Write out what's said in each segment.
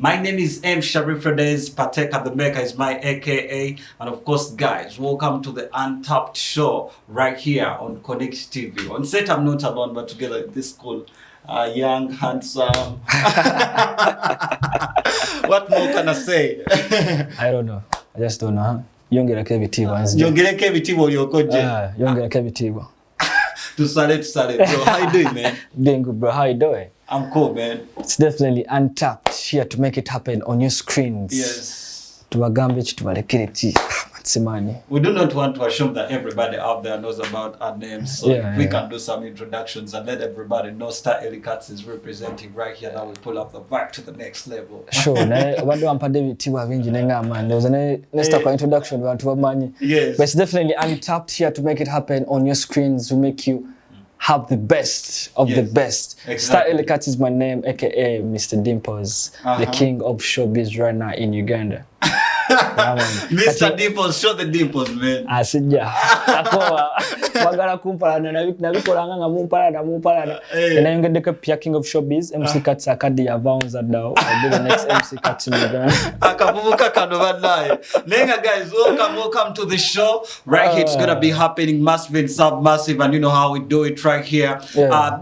My name is M. Sharif Fredez. Pateka the Maker is my AKA. And of course, guys, welcome to the Untapped show right here on Konnekt TV. On set, I'm not alone, but together with this cool, young, handsome. What more can I say? I don't know. I just don't know. Huh? Yongera kebitibo. Yongera kebitibo lyokoje. Yongera kebitibo. To salute, bro. How you doing, man? Doing good, bro. How you doing? I'm cool, man. It's definitely Untapped here to make it happen on your screens. Yes. We do not want to assume that everybody out there knows about our names. So if we can do some introductions and let everybody know Star Elicats is representing right here, that will pull up the vibe to the next level. Sure. What do I David Tiwa Vinji man? There was an introduction to money. Yes. But it's definitely Untapped here to make it happen on your screens to make you have the best of the best. Exactly. Star Elicats is my name, aka Mr. Dimples, the king of showbiz right now in Uganda. Mr. Dimples, show the dimples, man. Asija. Akowa. Wagala kumpalana nabikola nga mumpalana. And I'm going to be king of showbiz. MC Kats akadi ya vaunza dao. I'll be the next MC Kats in Uganda. Akabubuka kanobadai. Nenga guys, welcome to the show. Right here, it's gonna be happening massive and submassive, and you know how we do it right here.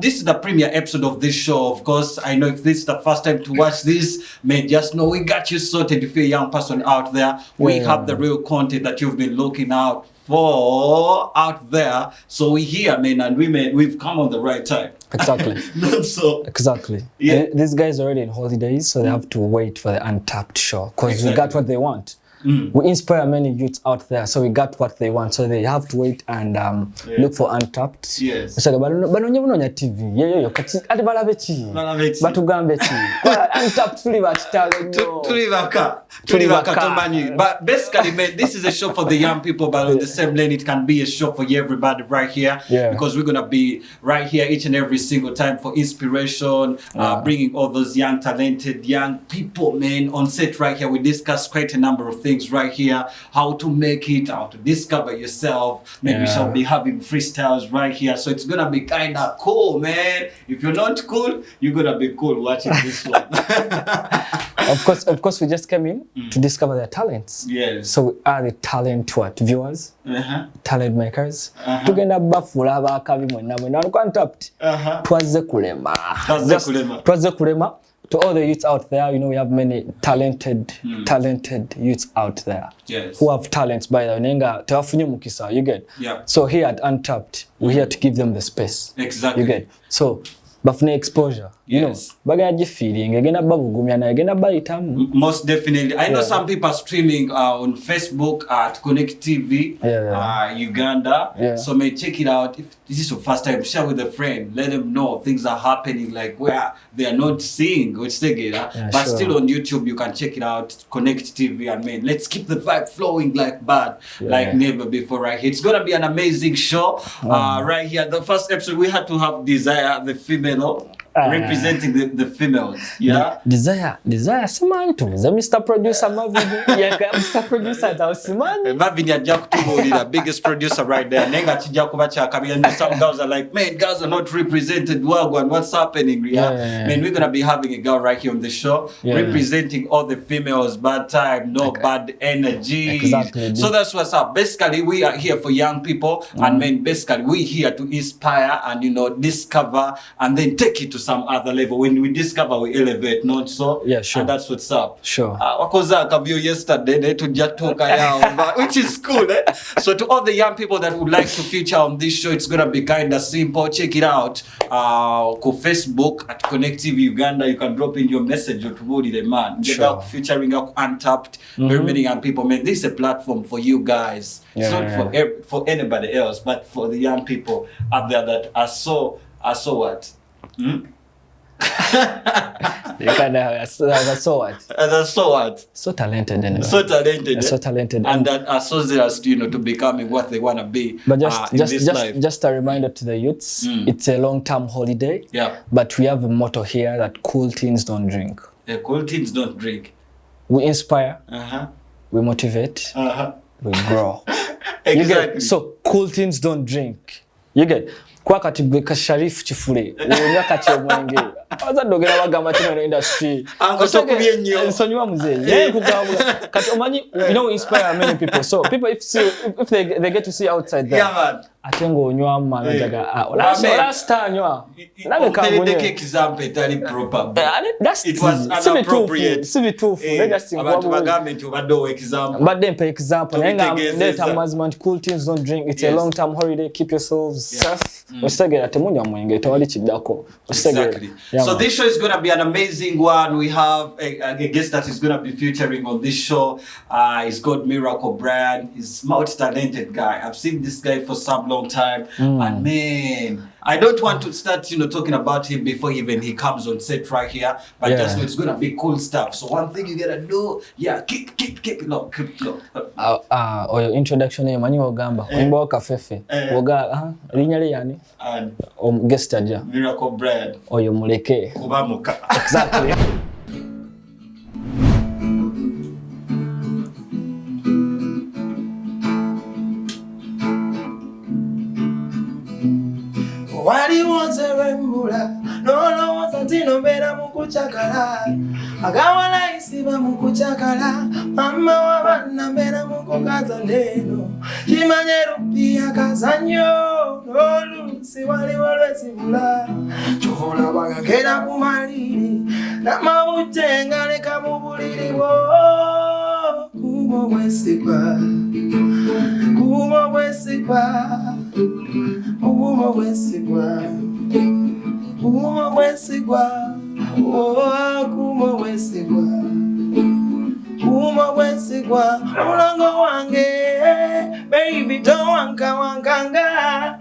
This is the premiere episode of this show. Of course, I know if this is the first time to watch this, man, just know we got you sorted. If you're a young person out there, we have the real content that you've been looking out for out there. So we're here, man, and we've come on the right time. Exactly. Not so. Exactly. Yeah. These guys are already in holidays, so they have to wait for the Untapped show because we got what they want. We inspire many youths out there, so we got what they want. So they have to wait and look for Untapped. Yes. So banonya TV. Yo kati ati balabechi. Batugambechi. Untapped tulibaka tomanyi. But basically, man, this is a show for the young people, but on the same lane, it can be a show for everybody right here. Because we're gonna be right here each and every single time for inspiration, bringing all those young, talented young people, man, on set right here. We discuss quite a number of things right here, how to make it, how to discover yourself. Maybe we shall be having freestyles right here, so it's gonna be kind of cool, man. If you're not cool, you're gonna be cool watching this one. Of course, we just came in to discover their talents. Yes. So we are the talent viewers, talent makers. Tugenda bafula abakabi mwenna Untapped. Twaze kulema. To all the youths out there, you know, we have many talented youths out there who have talents by the nenga tewafunye mukisa, you get. So here at Untapped, we're here to give them the space. Exactly. You get. So bafune exposure, you know, bagaya feeling agenda babugumya na agenda bayitamu. Most definitely. I know some people are streaming on Facebook at Konnekt TV Uganda. So may check it out. If this is your first time, share with a friend. Let them know things are happening like where they are not seeing, but still on YouTube you can check it out. Konnekt TV, and man, let's keep the vibe flowing like never before right here. It's gonna be an amazing show. Right here, the first episode we had to have Desire, the female, representing the females. Desire simantu the Mr. Producer Marvin. Mr. Producer Simani. Marvin the biggest producer right there. Nenga some girls are like, man, girls are not represented well, and what's happening? Man, we're gonna be having a girl right here on the show representing all the females, bad time, no bad energy. Exactly. So that's what's up. Basically, we are here for young people, and man, basically we're here to inspire and, you know, discover and then take it to some other level. When we discover, we elevate, not so. Sure. And that's what's up. Sure. Wakoza view yesterday to Jatoka, which is cool. So to all the young people that would like to feature on this show, it's gonna be kind of simple. Check it out. Ko Facebook at Konnekt TV Uganda. You can drop in your message to Woody the man. Sure. Featuring Untapped. Very many young people. Man, this is a platform for you guys. It's not for anybody else, but for the young people out there that are so what? You kind of so what? So talented, anyway. So talented, and that are so zealous, you know, to becoming what they want to be. But just a reminder to the youths, it's a long-term holiday. But we have a motto here that cool teens don't drink. Cool teens don't drink. We inspire. We motivate. We grow. Exactly. So cool teens don't drink. You get. Kwa kati Sharif chifule. Unya kati omwenge. Aza dogera bagamba tino industry. Akosokubye nnyo. Nsonyiwa muzeeyi. Kati omanyi, you know, inspire many people. So people if they get to see outside there. Yeah, man. Atengo onywa mama jaga. Last anywa. Nabe kabonye. Take example etali proper. It was inappropriate. Sibitufu. Just abantu bagambe nti obadde example. But then pay example. Nenga later management cool things don't drink. It's a long term holiday. Keep yourselves safe. Osegera temunya mwenge tewali kiddako. Exactly. So this show is going to be an amazing one. We have a guest that is going to be featuring on this show. He's called Miracle Brand. He's multi-talented guy. I've seen this guy for some long time. And man, I don't want to start, talking about him before even he comes on set right here. But just know it's going to be cool stuff. So one thing you got to do, keep it low, keep it low. Or introduction name, Mani Ogamba. Wimbo Kafefe. Woga, linyali yani? Guest aja. Miracle Brand. Oyo muleke. Kubamuka. Exactly. Wali wonse wembula no wonse tino bera mukuchakala agawala isiba mukuchakala mama wabana bera mukukaza neno chimanyero pia kazanyo olusi wali walwesibula chohola bagagera kumaliri na mabutenga leka mubuliri wo kumo bwesikwa Uma wesigwa, ulango wange, baby towanka wankanga.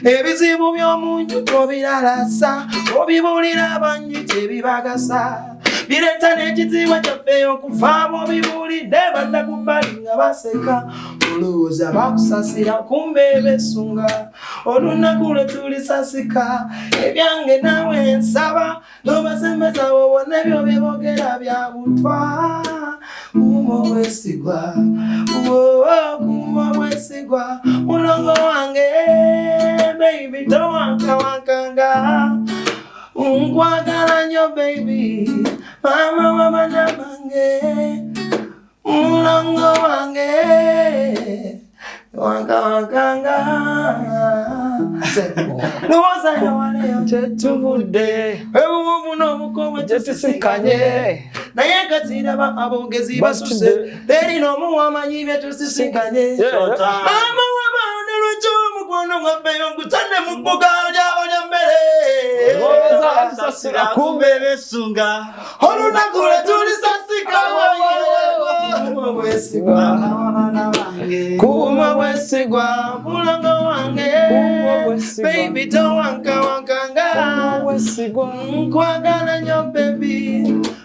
Ebizibu by'omuntu tobilalasa, obibulira bangi tebibagasa. Bireta n'ekizibu kyaffe okufa bw'obibulidde badda ku bbali nga baseka. Olowooza bakusasira kumbe besunga. Olunaku lwe tulisasika ebyange nawe nsaba n'obasembeza wowona ebyo bye boogera bya butwa. Kumo bwesigwa, kumo bwesigwa, mulongo wange, baby towanka wankanga. Nkwagala nnyo baby, mama w'abaana bange, mulongo wange, wanka wankanga. Nuwoza yawaleyo tetuvudde, ebububu n'obukowe tetusikanye. Naye katiraba abogezi basuse, teri n'omu amanyi bye tusisinkanye. Mama w'abaana lwekyo omukwano gwaffe nkutadde mu bbuga lya mmere. Sasira kumbe besunga. Olunaku lwe tulisasika. Kumo bwesigwa, mulongo wange, baby towanka wankanga. Nkwagala nnyo baby,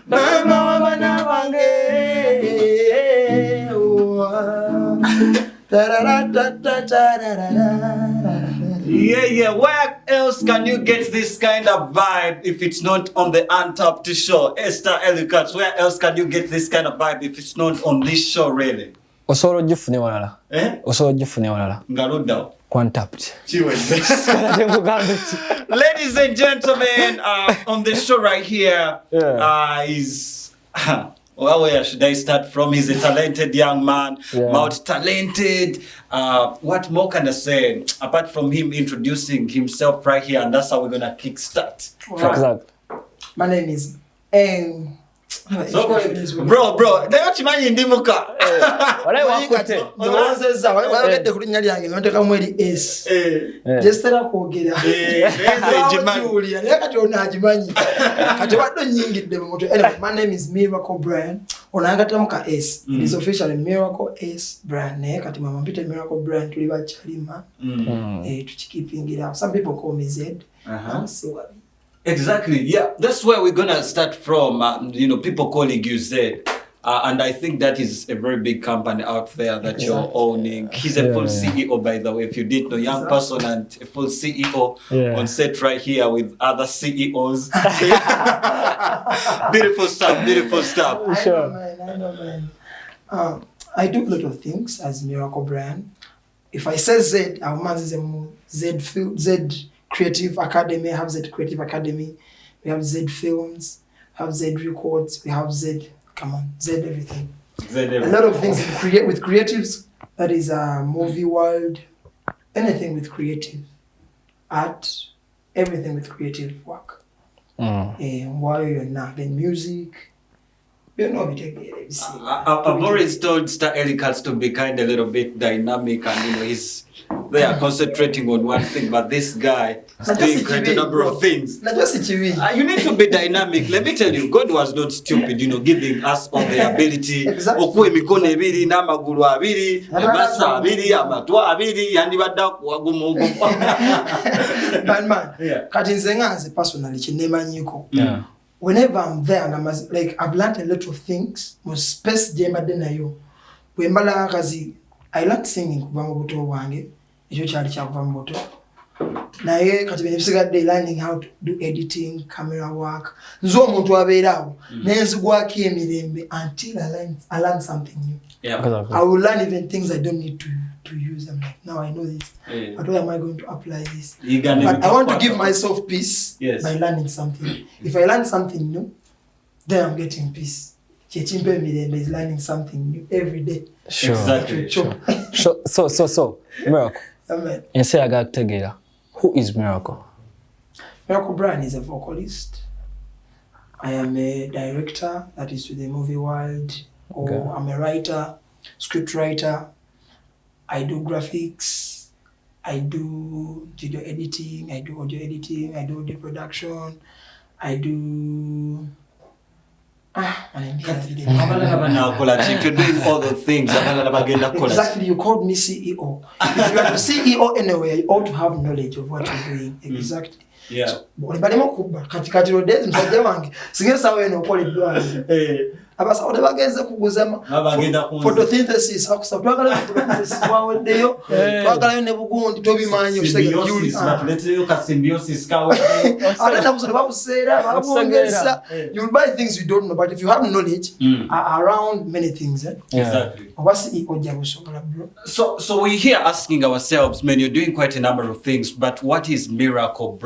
mama w'abaana bange. Yeah. Where else can you get this kind of vibe if it's not on the Untapped show? Esther Elikats, where else can you get this kind of vibe if it's not on this show, really? Osoro jifune walala. Osoro jifune walala. Ngaruda. Untapped. Ladies and gentlemen, on the show right here, is... Well, where should I start from? He's a talented young man, multi-talented. What more can I say? Apart from him introducing himself right here, and that's how we're going to kickstart. Exactly. My name is Bro, they want to manage in Dimuka. Wagedde ku linnya lyange n'oteeka mu eri S. Gyesitera kwogera. Naye kati ono agimanyi. Kati wadde onnyingidde mu mutwe. Anyway, my name is Miracle Brand. Ono ayagattamu ka S. It is officially Miracle S Brand. Naye kati mama mpite Miracle Brand tuli bakyalima. Tukikipingira. Some people call me Z. Exactly. Yeah, that's where we're gonna start from. People calling you Z. And I think that is a very big company out there that you're owning. He's a full CEO, by the way. If you didn't know, young person and a full CEO on set right here with other CEOs. Beautiful stuff. I know, man. I do a lot of things as Miracle Brand. If I say Z, our man is a Z Creative Academy, have Z Creative Academy, we have Z Films, have Z Records, we have Z everything. A lot of things with creatives, that is movie world, anything with creative, art, everything with creative work. While you're not in music, you know, I've always told Star Elicats to be kind of a little bit dynamic, and you know, they are concentrating on one thing, but this guy is doing quite a number of things. You need to be dynamic. Let me tell you, God was not stupid, you know, giving us all the ability. Whenever I'm there, and I'm like, I've learned a lot of things. I learned singing learning how to do editing, camera work. Until I learn something new. I will learn even things I don't need to use. I'm like, now I know this. But where am I going to apply this? But I want to give myself peace by learning something. If I learn something new, then I'm getting peace. Is learning something new every day. Sure. Exactly. Sure. So, Miracle. Amen. And say I got together. Who is Miracle? Miracle Brian is a vocalist. I am a director, that is to the movie world. Or I'm a writer, script writer. I do graphics. I do video editing. I do audio editing. I do audio production. I do... If you're doing all the things, exactly, you called me CEO. If you are the CEO anywhere, you ought to have knowledge of what you're doing. Exactly. Yeah. So, abasa ode bageze kuguzama photosynthesis twagala photosynthesis wawedeyo twagala ne bugundi tobimanyi symbiosis kawe alenda kusoma babusera babongeza. You'll buy things you don't know, but if you have knowledge around many things exactly. So we're here asking ourselves, man, you're doing quite a number of things, but what is Miracle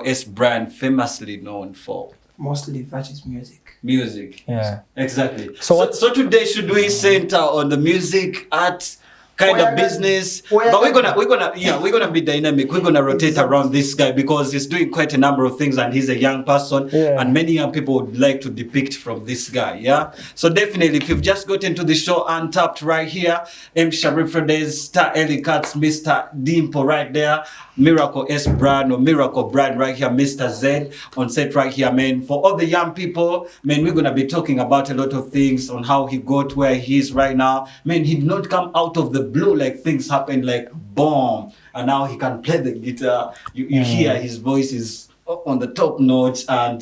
S brand famously known for? Mostly that is music. Yeah, exactly. So today, should we center on the music, art kind of business? But we're gonna be dynamic. We're gonna rotate around this guy because he's doing quite a number of things, and he's a young person, and many young people would like to depict from this guy. Yeah. So definitely, if you've just got into the show Untapped right here, M. Sharif Fredez, Star Elicats, Mr. Dimple right there, Miracle S brand or Miracle brand right here, Mr. Z on set right here, man. For all the young people, man, we're gonna be talking about a lot of things on how he got where he is right now. Man, he did not come out of the blue, like things happened like boom, and now he can play the guitar. You hear his voice is on the top notes, and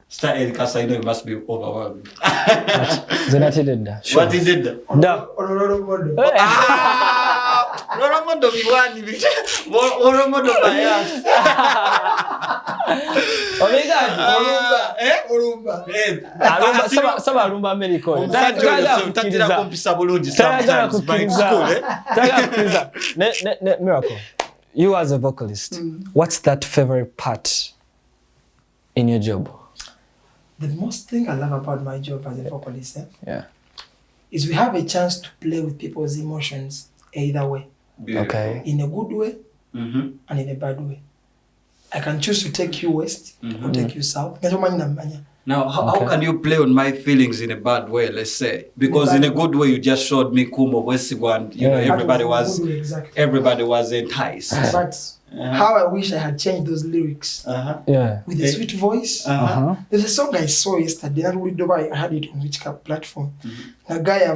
Star Elicats, I know it must be overwhelmed. What he did that? What he did that? Oromondo biwani Oromondo bias. Orumba. Saba rumba America. Miracle, you as a vocalist, what's that favorite part in your job? The most thing I love about my job as a vocalist is we have a chance to play with people's emotions either way. Okay. In a good way and in a bad way. I can choose to take you west or take you south. Now, how can you play on my feelings in a bad way, let's say? Because in a good way, you just showed me Kumo, Wesigwan, you know, everybody was enticed. But how I wish I had changed those lyrics with a sweet voice. There's a song I saw yesterday, I had it on which platform. The guy,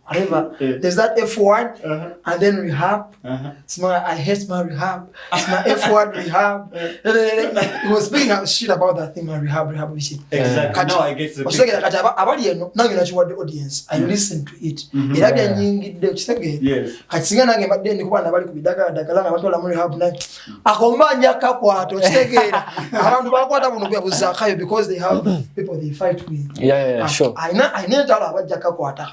whatever. There's that F word and then rehab. I hate my rehab. It's my F word rehab. He was speaking shit about that thing, my rehab shit. Exactly. Now I get the audience. I listen to it. Because they have people they fight with. Sure. I never tell about Jaka Kwata.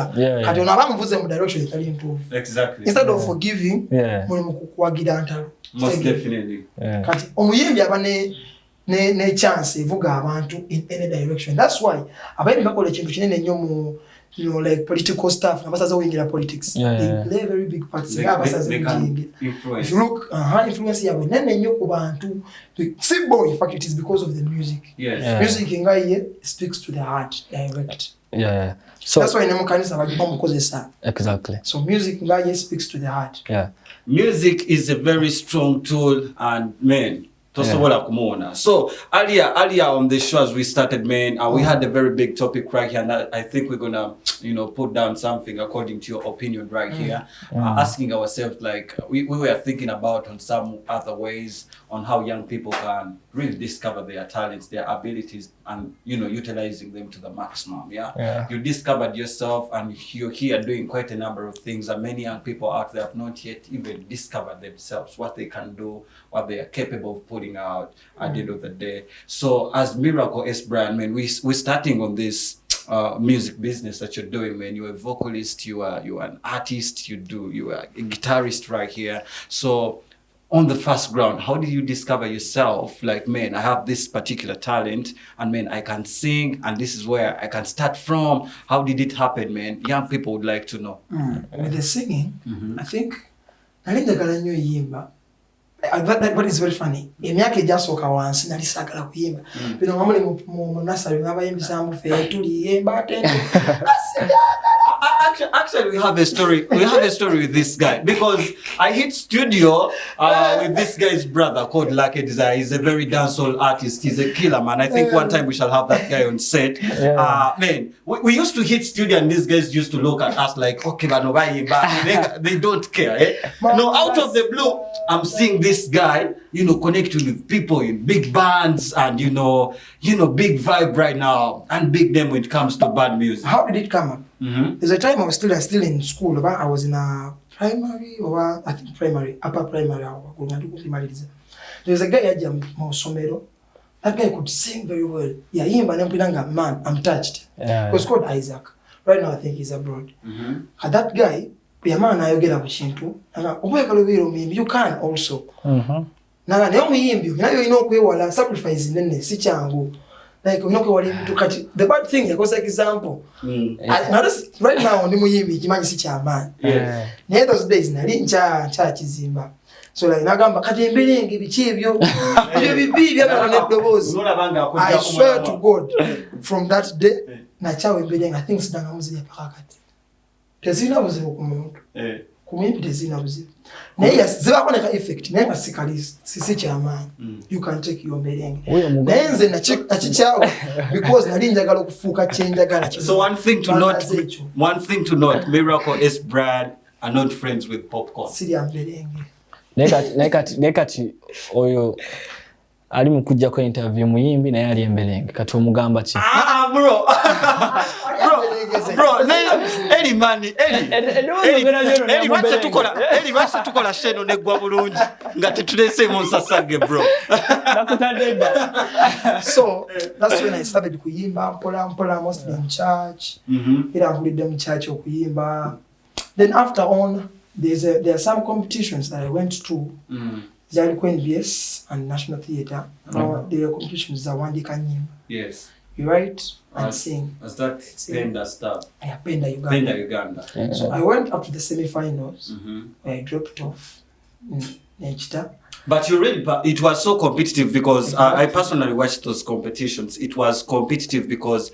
Madiba. Kati ono abamuvuze mu direction etali improve. Exactly. Instead of forgiving, muli mu kuwagira ntalo. Most definitely. Kati omuyimbi aba ne chance evuga abantu in any direction. That's why abayimbi bakola ekintu kinene nnyo mu like political stuff na basaza wingira politics. They play very big parts. They can influence. If you look influence yabo nene nnyo ku bantu. Simple, in fact, it is because of the music. Yes. Music ingaye speaks to the heart direct. So that's why in Mukanisa bagibamukozesa. Exactly. So music ingaye speaks to the heart. Music is a very strong tool, and man, so earlier on the show as we started, man, we had a very big topic right here, and I think we're gonna, put down something according to your opinion right here, asking ourselves, like we were thinking about on some other ways on how young people can really discover their talents, their abilities, and utilizing them to the maximum. You discovered yourself, and you're here doing quite a number of things, and many young people out there have not yet even discovered themselves, what they can do, what they are capable of putting out at the end of the day. So as Miracle S Brand, man, we're starting on this music business that you're doing, man. You're a vocalist, you are an artist, you are a guitarist right here. So on the first ground, how did you discover yourself? Like, man, I have this particular talent, and man, I can sing, and this is where I can start from. How did it happen, man? Young people would like to know. With the singing, I think but it's very funny. Emyaka ejasooka wansi nali sagala kuyimba. Bino ngamuli mu nursery ngabayimbiza mu fe tuliyemba atende. Actually, we have a story. We have a story with this guy because I hit studio with this guy's brother called Lucky Desire. He's a very dancehall artist. He's a killer, man. I think one time we shall have that guy on set. Man, we used to hit studio, and these guys used to look at us like, okay, but they don't care. No, out of the blue, I'm seeing this guy, connecting with people in big bands and big vibe right now, and big them when it comes to band music. How did it come up? There's a time I was still in school. I was in a primary, or I think primary, upper primary. There's a guy at Somero. That guy could sing very well. Yeah, man, I'm touched. He was called Isaac. Right now I think he's abroad. That guy, you can also. Like the bad thing, because like example. Right now on the those days Zimba. So like nagamba katembelenge bichebyo I swear to God, from that day nachawe mbelenge I think sidanga muzija pakakati. Tezina buzibu kumuntu. Kumimbi tezina buzibu. Na yes, ziba kona effect nenga sisi chamani. You can take your mbelenge. Naenze na chichao because nalinjagala kufuka chenjagala. So one thing to note, Miracle S Brand are not friends with Popcorn. Siri mbelenge. Nekati oyo ali mukujja ko interview muyimbi naye ali embelenge kati omugamba ki bro Eli mani Eli wacha tukola sheno negwa bulungi nga tetulese monsasage bro. So that's when I started kuyimba mpola mostly in church. Ila kulide mu church okuyimba. Then after on there are some competitions that I went to. Zali NBS and National Theatre. The competitions are one day kanyimba. Yes. You write and sing. As that Penda stuff. Yeah, Penda Uganda. Yeah. So I went up to the semi-finals. Where I dropped off in Nechita. But it was so competitive because I personally watched those competitions. It was competitive because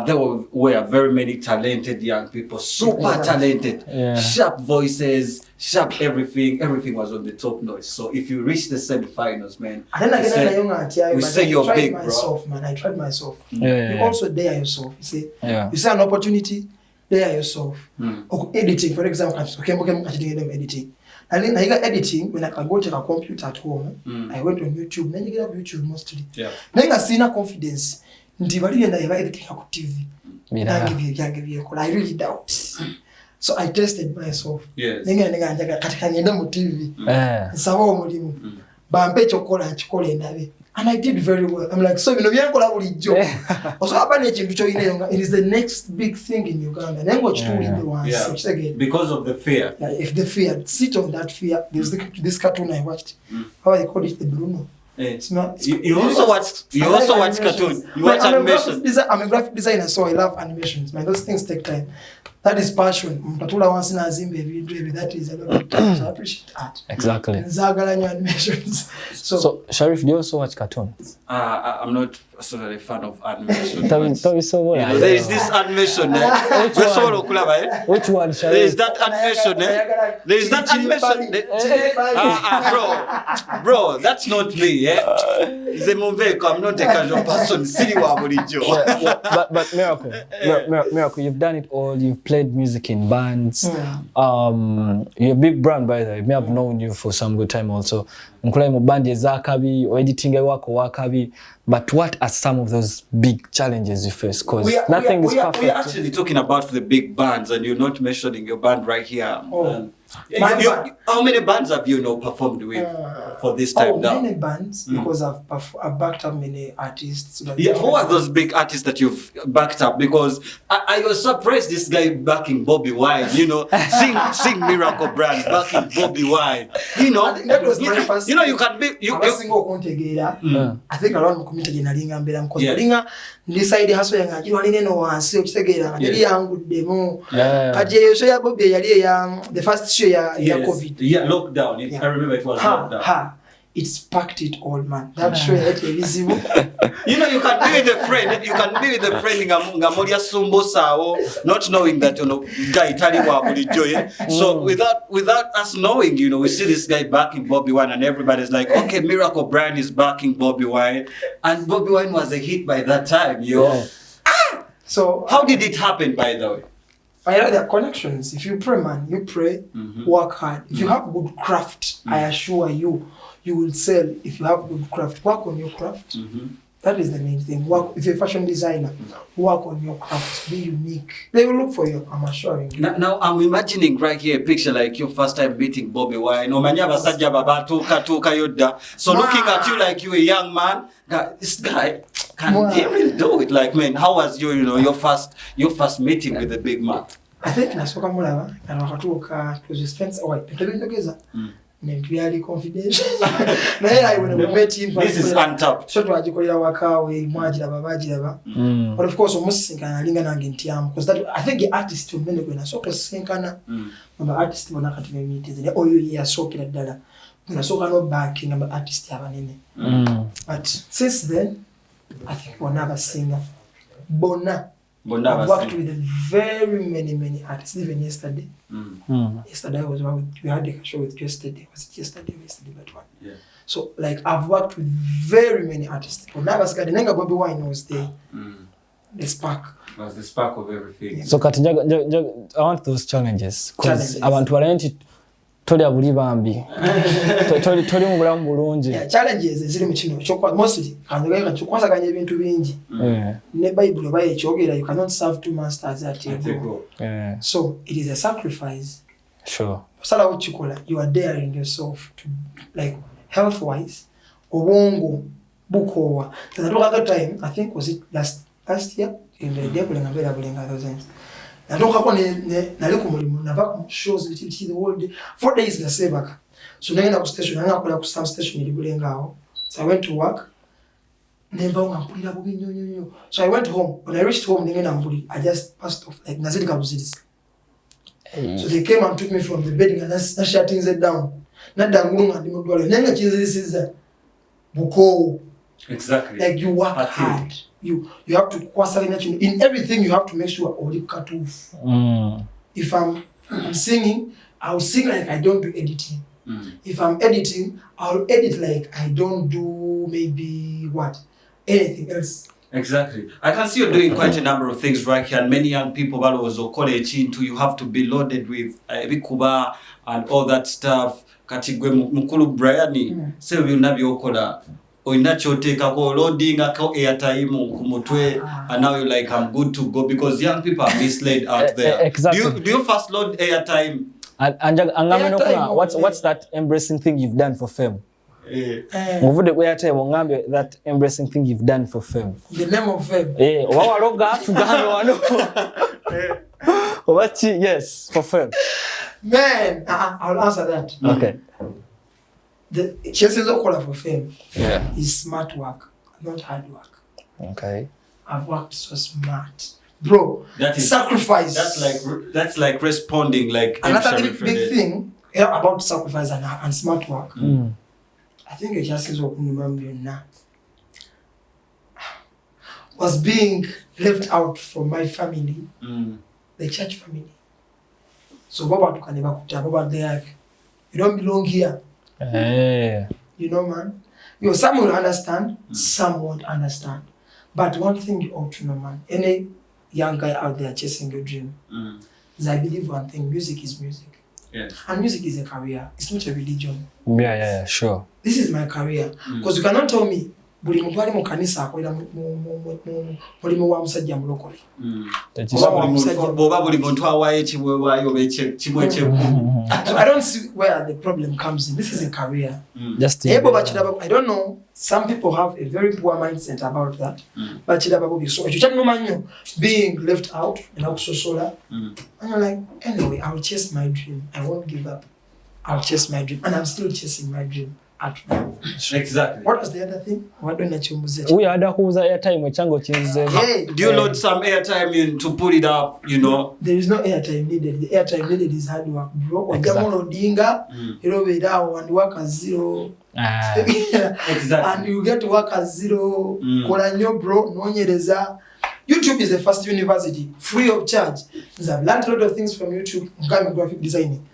there were very many talented young people, super talented, sharp voices, sharp everything. Everything was on the top notch. So if you reach the semi-finals, man, we say you're big, bro. I tried myself. You also dare yourself. You see, you see an opportunity, dare yourself. Editing, for example, editing. And then I got editing when I can go to a computer at home. I went on YouTube. Then you get up YouTube mostly. Then I see no confidence. Ndivali and I editing on TV. I really doubt. So I tested myself. Yes. Then katika nyenda mu TV. Sawa mulimu. Bampe chokola chikole nabe. And I did very well. I'm like, so you know, also, it is the next big thing in Uganda. Because of the fear. Yeah, if the fear, sit on that fear. There's this cartoon I watched. How they call it, the Bruno. You also watch cartoon. You watch animation. I'm a graphic designer, so I love animations. Man, those things take time. That is passion. That is a lot of time. So I appreciate art. Exactly. Animations. So Sharif, do you also watch cartoons? I'm not a fan of animation. There is this animation. Which one, Sharif? There is that animation. There is that animation. Bro, that's not me. I'm not a casual person. But Miracle, you've done it all. You've played music in bands. You're a big brand, by the way. I may have known you for some good time also. But what are some of those big challenges you face? Because nothing is perfect. We are actually talking about the big bands, and you're not mentioning your band right here. How many bands have you performed with for this time now? Many bands, because I've backed up many artists. Who are those big artists that you've backed up? Because I was surprised this guy backing Bobby Wine, sing Miracle Brand backing Bobby Wine. I think that was my first. You can be. I think around community nalinga mbera mkolinga decide haso yanga jino nene no wansi okitegeera yali yangu demo kati show ya Bobby yali ya the first show ya COVID lockdown. I remember it was lockdown. It's packed it all, man. That show is visible. You can be with a friend. You can be with a friend ngamolia sumbo sao, not knowing that guy taliwa bulijoye. So without us knowing, we see this guy backing Bobby Wine, and everybody's like, okay, Miracle Brand is backing Bobby Wine, and Bobby Wine was a hit by that time, So how did it happen, by the way? There are connections. If you pray, man, you pray, work hard. If you have good craft, I assure you, you will sell. If you have good craft, work on your craft. That is the main thing. If you're a fashion designer, work on your craft. Be unique. They will look for you, I'm assuring you. Now I'm imagining right here a picture like your first time meeting Bobby Wine. So looking at you like you a young man, this guy can even do it. Like, man, how was your first meeting with the big man? I think nasoka mulaba and wakatuka it was just friends together. Really confidential. When we met him, this is Untapped. So to ajikolera wakawe mwagira babajira but of course omusinkana linga nange ntiamu because that I think the artist umene kwena so kusinkana aba artist bonaka tumemite zile oyo yasokera ddala unasoka no backing aba artist abanene but since then I think we're never singer I've worked with very many artists. Even yesterday. Yesterday we had a show with yesterday. Was it yesterday or yesterday? That one. Yeah. So I've worked with very many artists. But now Bobby Wine was the spark. Was the spark of everything. Yeah. So I want those challenges. Because I want to arrange toli abuli bambi toli mubulamu bulungi challenges ziri mu kino chokwa mostly kanjogera chukwasaganya ebintu bingi ne Bible baye kyogera you cannot serve two masters at you so it is a sacrifice sala uchikola you are daring yourself to health wise obongo bukowa that time I think was it last year in the devil and available those times I don't have one shows the whole day 4 days na sebaka so nenda ku station nanga ku some station ilibulengaho so I went to work never ngampulira bubinyonyo so I went home when I reached home ningena mbuli I just passed off nazidi kabuzidis so they came and took me from the bed and I shut things down nadangulunga ndimodwala nanga chinzisiza buko exactly you work hard you have to in everything you have to make sure all you cut off. If I'm singing, I'll sing like I don't do editing. If I'm editing, I'll edit like I don't do maybe anything else. Exactly. I can see you're doing quite a number of things right here, and many young people that was college into you have to be loaded with bikuba and all that stuff. Katigwe mukulu Brian, say will not be okola. Oinachoteka ko loading ako airtime kumutwe and now you're like I'm good to go because young people are misled out there. Exactly. Do you first load airtime? And what's that embracing thing you've done for fame? Muvude we ate mungambe that embracing thing you've done for fame. The name of fame. Wawaloga tugano wano. What? Yes, for fame. Man, I'll answer that. Okay. The chances of calling for fame is smart work, not hard work. Okay. I've worked so smart. Bro, that is sacrifice. That's like responding like another big thing about sacrifice and smart work. I think the chances of was being left out from my family, the church family. So Baba there, you don't belong here. You know, man. Some will understand, some won't understand. But one thing you ought to know, man, any young guy out there chasing your dream, is I believe one thing, music is music. Yes. And music is a career. It's not a religion. Yeah, sure. This is my career. Because you cannot tell me, buli muntu ali mu kanisa akolera mulimu wa musajja mulokole. Boba buli muntu awaye ekibwewayo kimwe kyekulu. I don't see where the problem comes in. This is a career. I don't know. Some people have a very poor mindset about that. But so being left out and also solar. And I'm like, anyway, I'll chase my dream. I won't give up. I'll chase my dream. And I'm still chasing my dream. Exactly. What was the other thing? What do we had a airtime do you load some airtime in to put it up, you know? There is no airtime needed. The airtime needed is hard work, bro. And work at zero. Exactly. And you get to work at zero. Bro, YouTube is the first university, free of charge. I've learned a lot of things from YouTube. I'm graphic designing.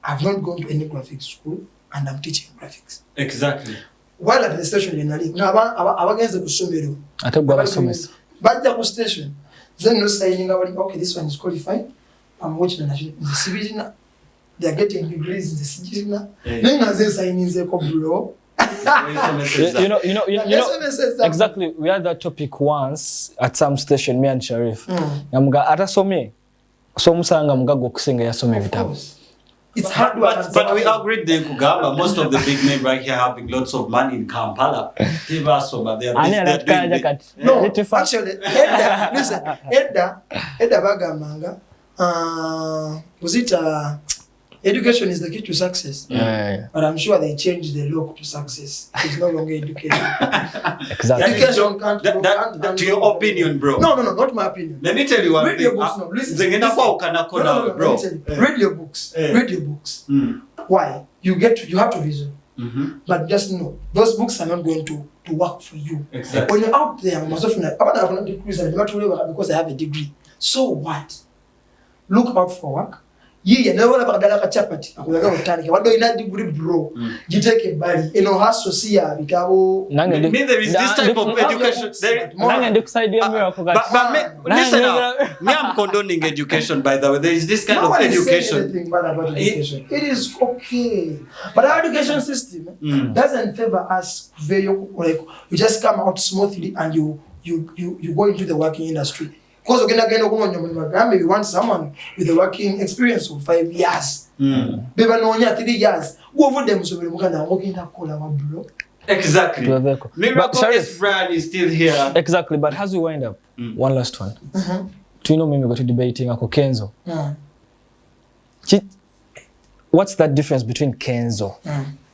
I've not gone to any graphic school. And I'm teaching graphics. Exactly. While at the station in Nali, against the Sumero. But the station, then no saying, okay, this one is qualified. I'm watching the CBG. They are getting degrees in the CBG. Then as they sign in the Cobro. You know, exactly. We had that topic once at some station, me and Sharif. Ata some musanga mga go kusenga yasome vitabu. It's hard work. But we agreed then Kugaba, most of the big men right here having lots of money in Kampala. But they are no, actually, listen, Edda Bagamanga, was it education is the key to success. But I'm sure they changed the look to success. It's no longer education. Exactly. Education can't to your opinion, bro. No, not my opinion. Let me tell you one thing. Read your books. No, listen. Read your books. Read your books. Why? You have to reason. But just know, those books are not going to work for you. Exactly. When you're out there, most often, I have not degrees, because I have a degree. So what? Look out for work. Never bakadala ka chapati akulaga utani wado ina degree bro jiteke bali hustle siya bitabo there is this type of education listen now, me I'm condoning education, by the way. There is this kind of education. It is okay, but our education system doesn't favor us very like you just come out smoothly and you go into the working industry. Because maybe you want someone with a working experience of 5 years. Maybe 3 years. Go over them so we can work in that bro. Exactly. Miracle brand is still here. Exactly, but as we wind up, one last one. Do you know me go to debating ako Kenzo? What's that difference between Kenzo?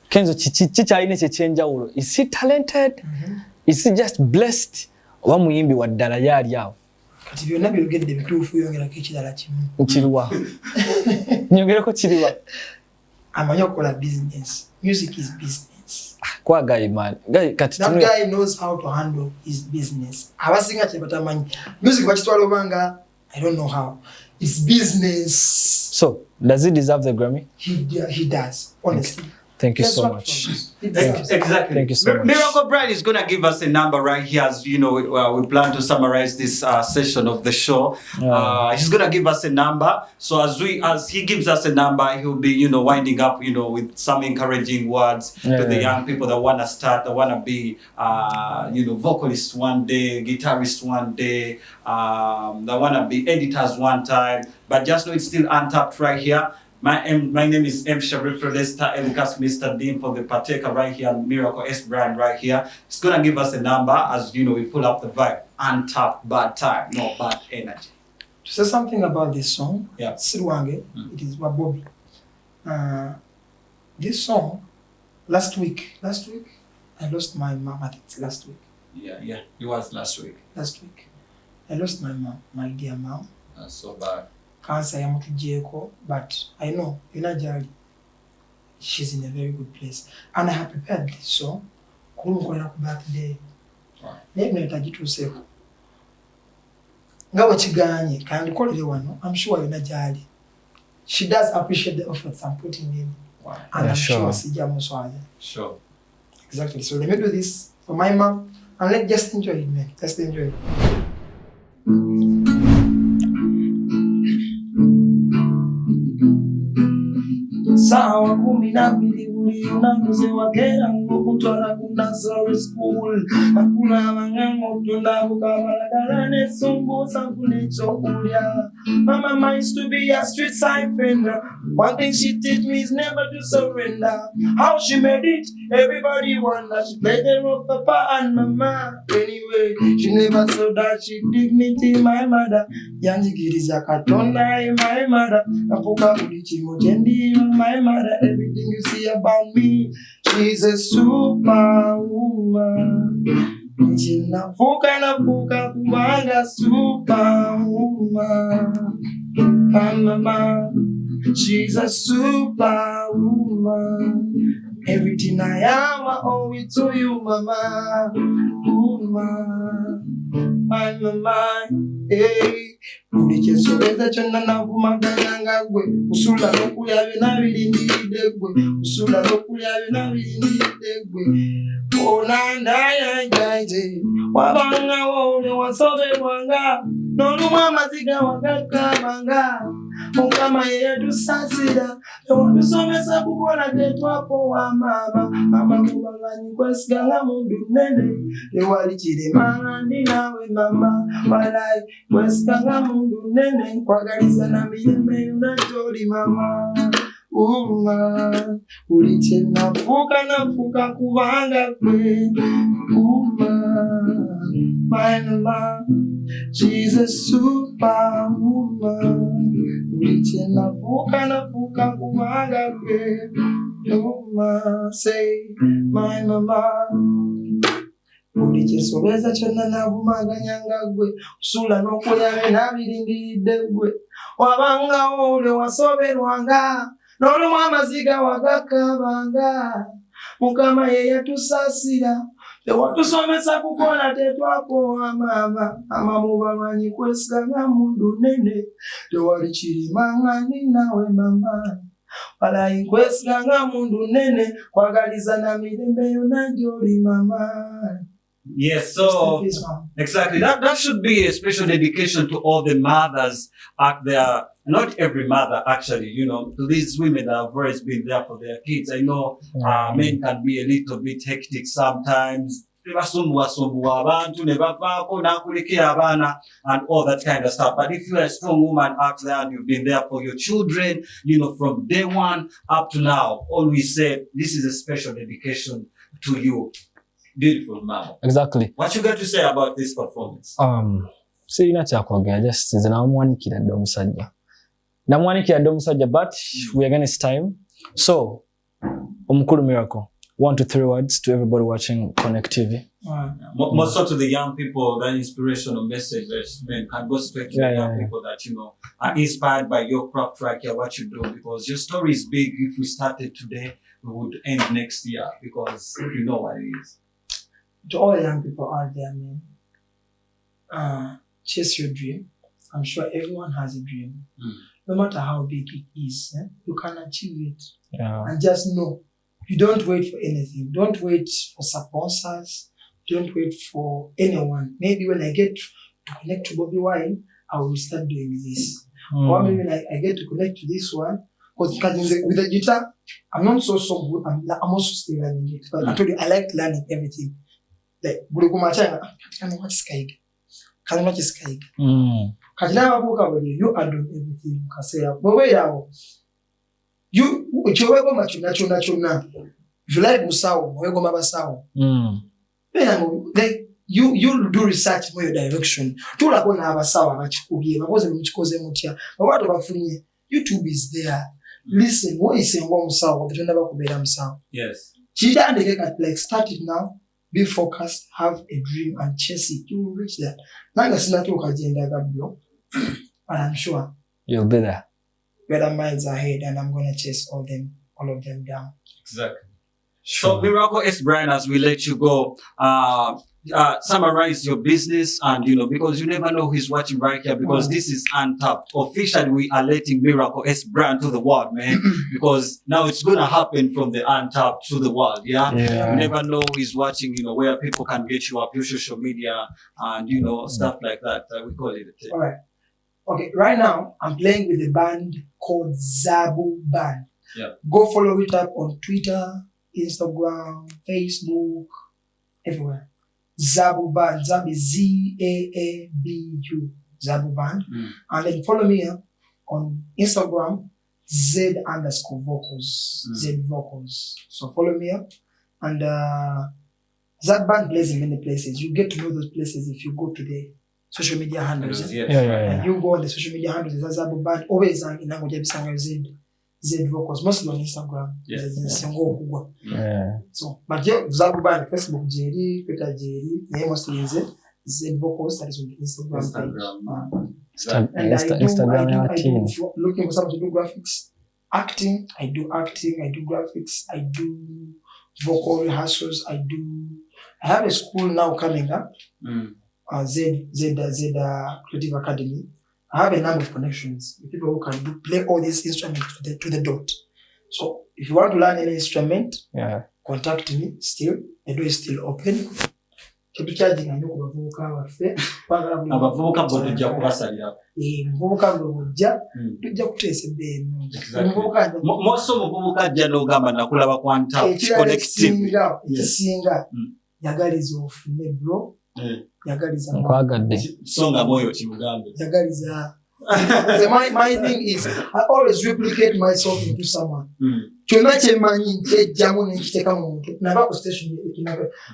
Kenzo chicha ine chenja ulo. Is he talented? Is he just blessed? Wa muyimbi wa ddala yali yawo. Kati byonna byogedde bituufu yongera kekirala kimu. Nkiriwa. Nyongereko kiriwa. Amanyi okukola business. Music is business. Kwa guy man. That guy knows how to handle his business. Abasinga kye batamanyi. Music bakitwala obanga I don't know how. It's business. So, does he deserve the Grammy? He does, honestly. Thank you so much. Exactly. Thank you so much. Miracle Brand is going to give us a number right here, as you know, we plan to summarize this session of the show. He's going to give us a number. So as he gives us a number, he'll be, winding up, with some encouraging words to the young people that want to start, that want to be, vocalists one day, guitarists one day, that want to be editors one time. But just know it's still Untapped right here. My name is M. Sharif Rodesta, Elikas Mr. Dean for the Partaker right here, Miracle S brand right here. It's gonna give us a number as you know we pull up the vibe. Untapped, bad time, no bad energy. To say something about this song, yeah. Sirwange, it is Wabobi. This song, last week, I lost my mom. I think it's last week. Yeah, it was last week. Last week, I lost my mom, my dear mom. That's so bad. Cancer, I am to Jericho, but I know, she's in a very good place. And I have prepared this song. Kulungu birthday. Name to say. Ngawa chiganye, kandi kolere wano. I'm sure Yunajali. She does appreciate the efforts I'm putting in. Wow. And I'm sure Sija Muswaya. Sure. Exactly. So let me do this for my mom and let's just enjoy it, man. Just enjoy it. Sawa 12 buli unakuze wakera ngokutwala ku nursery school nakula mangango tundabuka balagala nesumbusa kune chokulya. My mama used to be a street side fender. One thing she taught me is never to surrender. How she made it, everybody wonder. She played the role of Papa and Mama. Anyway, she never saw that she dignity, my mother. Yanjigiriza katonda, my mother. Napuka ulichi mojendi, my mother. Everything you see about me, she's a superwoman. Nafuka kumanga superwoman. My mama, she's a superwoman. Everything I am, I owe it to you, mama. Woman, my mama, hey. Ulichesoleza chona na kumaganyanga gwe. Usula lokulya bina bilindide gwe. Usula lokulya bina bilindide gwe. Onanda ya jaije. Wabanga wole wasobe wanga. Nolumwa maziga wagakabanga. Mukama yetu sasira. Ewantu somesa kukola tetwapo wa mama. Mama kubanganyi kwesiganga mundu nene. Ewali chiremanga ninawe mama. Walai kwesiganga mundu nene. Kwagaliza na mirembe yunajoli mama. Uma uliche nafuka kubanga kwe. Uma my mama, she's a superwoman. Uliche nafuka kubanga kwe. Uma say my mama. Ulichesoleza chona na kumaganyanga gwe. Usula nokulya bina bilindide gwe. Wabanga wole wasoberwanga. Nolumwa maziga wagakabanga. Mukama yeyatusasira. Tewatusomesa kukola tetwapowa mama. Mama mubamanyi kwesiganga mundu nene. Tewali chirimanga ninawe mama. Walai kwesiganga mundu nene. Kwagaliza na mirembe yonajoli mama. Yes, so exactly. That should be a special dedication to all the mothers out there. Not every mother, actually, to these women that have always been there for their kids. I know men can be a little bit hectic sometimes. And all that kind of stuff. But if you're a strong woman out there and you've been there for your children, from day one up to now, always say this is a special dedication to you. Beautiful mama. Exactly. What you got to say about this performance? See, not just namwanikira domusajja, but we are against time. So, Omukuru Miracle, 1 to 3 words to everybody watching Konnekt TV. More so to the young people, that inspirational message that can go straight to the young people that are inspired by your craft right here, what you do, because your story is big. If we started today, we would end next year, because you know what it is. To all the young people out there, man, chase your dream. I'm sure everyone has a dream. No matter how big it is, you can achieve it. Yeah. And just know, you don't wait for anything. Don't wait for sponsors. Don't wait for anyone. Maybe when I get to connect to Bobby Wine, I will start doing this. Or maybe when I get to connect to this one, because with the guitar, I'm not so good. I'm also still learning it. But I told you, I like learning everything. Like, you are doing everything. You wego machuna chuna. If you like Musao, wego mabasao. Like you do research in your direction. Tula kona abasawa bachikubiye bakoze muchikoze mutya. Abantu bafunye. YouTube is there. Listen, what is saying one Musao, but never kubera Musao. Yes. Like start it now. Be focused, have a dream, and chase it. You will reach there. Nanga sinatu ukajenda gabyo, but I'm sure you'll be there. Better minds ahead, and I'm gonna chase all of them down. Exactly. So, Miracle S. Brian, as we let you go, summarize your business, and because you never know who's watching right here, because this is Untapped. Officially, we are letting Miracle S. Brian to the world, man, because now it's gonna happen from the Untapped to the world. Yeah. You never know who's watching. Where people can get you up, your social media, and stuff like that. We call it a thing. All right. Okay. Right now, I'm playing with a band called Zabu Band. Yeah. Go follow it up on Twitter, Instagram, Facebook, everywhere. Zabu Band. Zabu Z-A-A-B-U. Zabu Band. And then follow me on Instagram, Z_vocals. Z vocals. So follow me up. And that band plays in many places. You get to know those places if you go to the social media handles. Yeah. You go on the social media handles. There's Zabu Band. Always in Z vocals, mostly on Instagram. So, but yeah, Zabu Band, Facebook, JD, Twitter, JD, mostly in Z vocals, that is on the Instagram page. And Instagram, I do, if you're looking for someone to do graphics, acting, I do graphics, I do vocal rehearsals, I have a school now coming up, Z Creative Academy. I have a number of connections with people who can play all these instruments to the dot. So if you want to learn any instrument, contact me still. The door is still open. Charging and my thing is I always replicate myself into someone.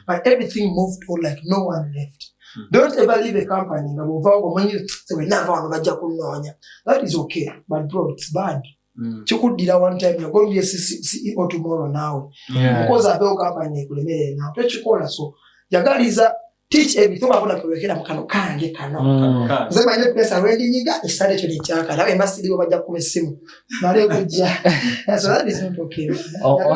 But everything moved on like no one left. Don't ever leave a company. That is okay, but bro, it's bad. You could do that one time. You're going to be a CEO tomorrow now. Because I built a company now. So Yagaliza teach everything about kuwekera mukano kange kano. Zema ile pesa wendi nyiga isale cyo nichaka. Nawe masidi baja ku mesimu. Nale kujja. So that is not okay. That's all.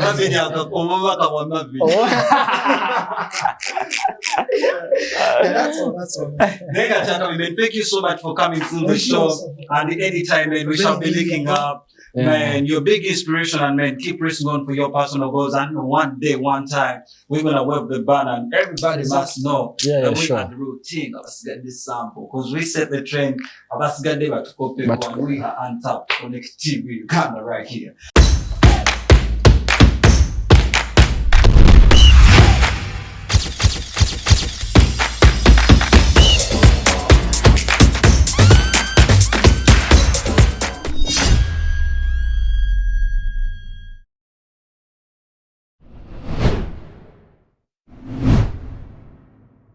Thank you so much for coming through the show. And anytime, man, we shall be linking up. Man, your big inspiration, and man, keep pressing on for your personal goals. And one day, one time, we're gonna wave the banner, and everybody must know that we are the routine of us get this sample, because we set the trend of us get to copy. We are Untapped, Konnekt TV Uganda right here.